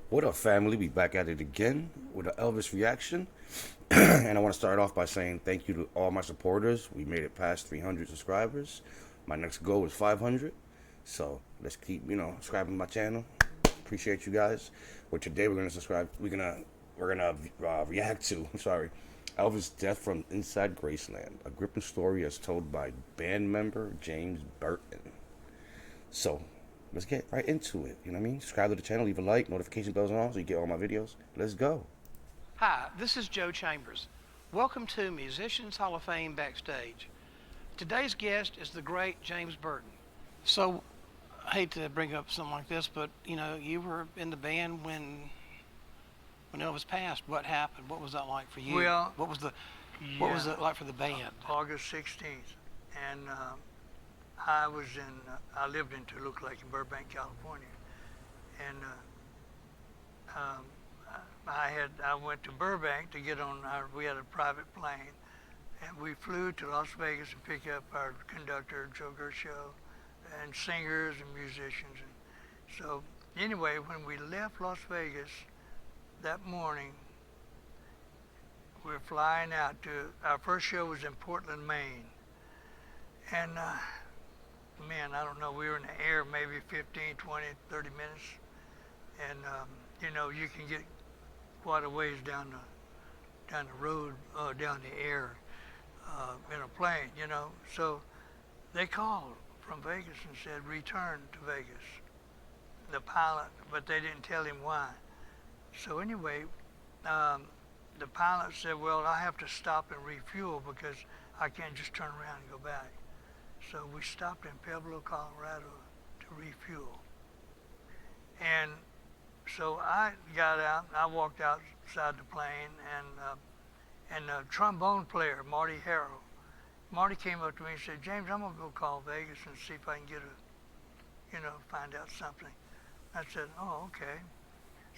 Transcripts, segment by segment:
What up, family? We back at it again with an Elvis reaction. And I want to start off by saying thank you to all my supporters. We made it past 300 subscribers. My next goal is 500. So let's keep, subscribing to my channel. Appreciate you guys. Well, today we're gonna subscribe. We're gonna react to. Sorry, Elvis Death from Inside Graceland, a gripping story as told by band member James Burton. So let's get right into it. You know what I mean? Subscribe to the channel, leave a like, notification bells on so you get all my videos. Let's go. Hi, this is Joe Chambers. Welcome to Musicians Hall of Fame Backstage. Today's guest is the great James Burton. So, I hate to bring up something like this, but you were in the band when Elvis passed. What happened? What was that like for you? Well, what was it like for the band? August 16th, and I lived in Toluca Lake in Burbank, California, and I went to Burbank to get on we had a private plane, and we flew to Las Vegas and picked up our conductor, Joe Gershow, and singers and musicians. And so anyway, when we left Las Vegas that morning, we were flying out to, our first show was in Portland, Maine. And man, I don't know, we were in the air maybe 15, 20, 30 minutes. And you can get quite a ways down the road, down the air in a plane, So they called from Vegas and said, return to Vegas, the pilot, but they didn't tell him why. So anyway, the pilot said, well, I have to stop and refuel because I can't just turn around and go back. So we stopped in Pueblo, Colorado to refuel. And so I got out, and I walked outside the plane, and the trombone player, Marty Harrell, Marty came up to me and said, James, I'm gonna go call Vegas and see if I can get find out something. I said, oh, okay.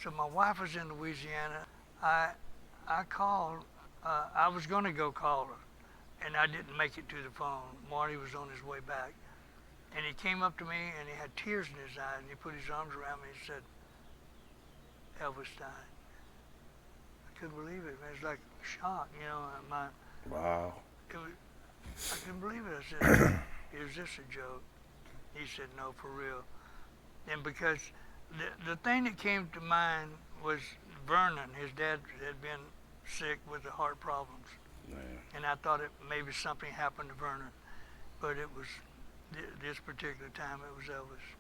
So my wife was in Louisiana. I called, I was gonna go call her, and I didn't make it to the phone. Marty was on his way back. And he came up to me and he had tears in his eyes, and he put his arms around me and said, Elvis died. I couldn't believe it, man. It was like shock, Wow. I couldn't believe it. I said, is this a joke? He said, no, for real. And because the thing that came to mind was Vernon. His dad had been sick with the heart problems. Man. And I thought maybe something happened to Vernon. But it was, this particular time, it was Elvis.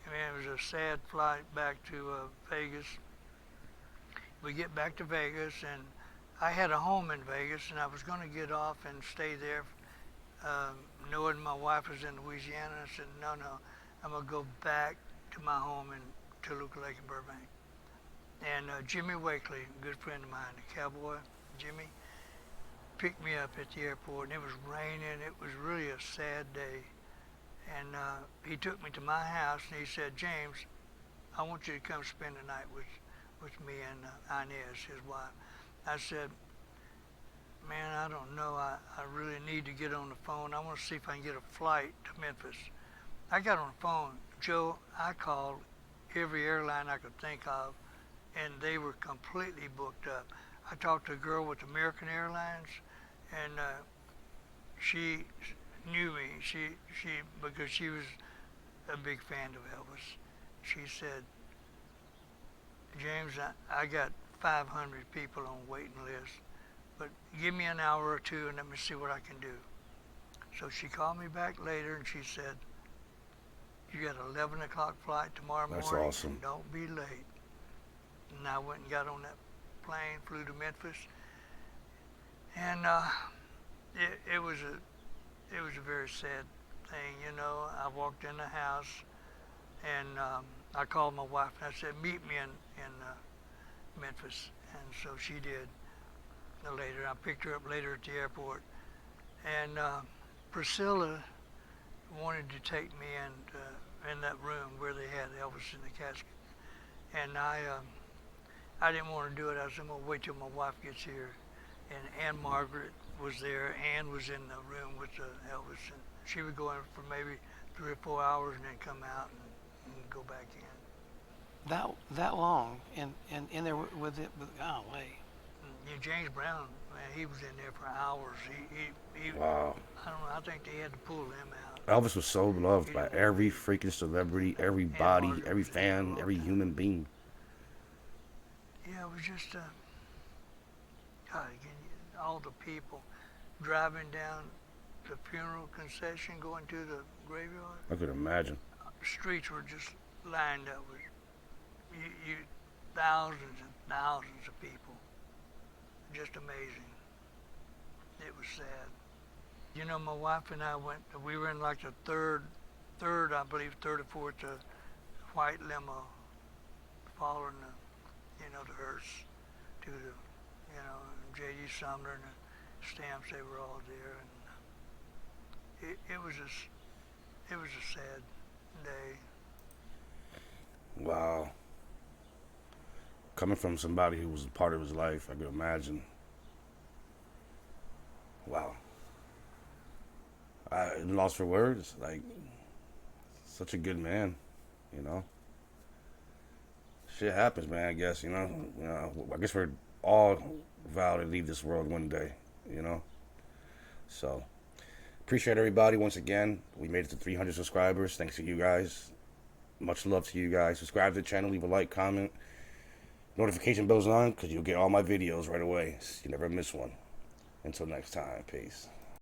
I mean, it was a sad flight back to Vegas. We get back to Vegas, and I had a home in Vegas, and I was going to get off and stay there, knowing my wife was in Louisiana. I said, no, I'm going to go back to my home in Toluca Lake in Burbank. And Jimmy Wakely, a good friend of mine, the cowboy, Jimmy, picked me up at the airport, and it was raining. It was really a sad day. And he took me to my house, and he said, James, I want you to come spend the night with me and Inez, his wife. I said, man, I don't know. I really need to get on the phone. I want to see if I can get a flight to Memphis. I got on the phone. Joe, I called every airline I could think of, and they were completely booked up. I talked to a girl with American Airlines, and she knew me. She because she was a big fan of Elvis. She said, James, I got 500 people on waiting list, but give me an hour or two and let me see what I can do. So she called me back later and she said, you got an 11 o'clock flight tomorrow morning. That's awesome. Don't be late. And I went and got on that plane, flew to Memphis, and it was a very sad thing, I walked in the house, and I called my wife and I said, meet me in Memphis, and so she did. Later, I picked her up later at the airport, and Priscilla wanted to take me in that room where they had Elvis in the casket, and I didn't want to do it. I said, I'm gonna wait till my wife gets here. And Ann Margaret was there. Ann was in the room with Elvis, and she would go in for maybe 3 or 4 hours and then come out and go back in. that long in there with it. With golly. James Brown, man, he was in there for hours. He Wow. I don't know. I think they had to pull him out. Elvis was so loved by every freaking celebrity, everybody, Margaret every was there fan, all the every time. human being. Yeah, it was just God, all the people driving down the funeral concession, going to the graveyard. I could imagine. The streets were just lined up with you thousands and thousands of people. Just amazing. It was sad. You know, my wife and I we were in like the third, I believe, third or fourth white limo following the hearse to the, J.D. Sumner and the Stamps, they were all there. And it was a sad day. Wow. Coming from somebody who was a part of his life, I could imagine. Wow. I'm lost for words. Like, such a good man, you know. Shit happens, man. I guess I guess we're all vowed to leave this world one day, you know. So, appreciate everybody once again. We made it to 300 subscribers. Thanks to you guys. Much love to you guys. Subscribe to the channel. Leave a like, comment. Notification bells on because you'll get all my videos right away. You never miss one. Until next time, peace.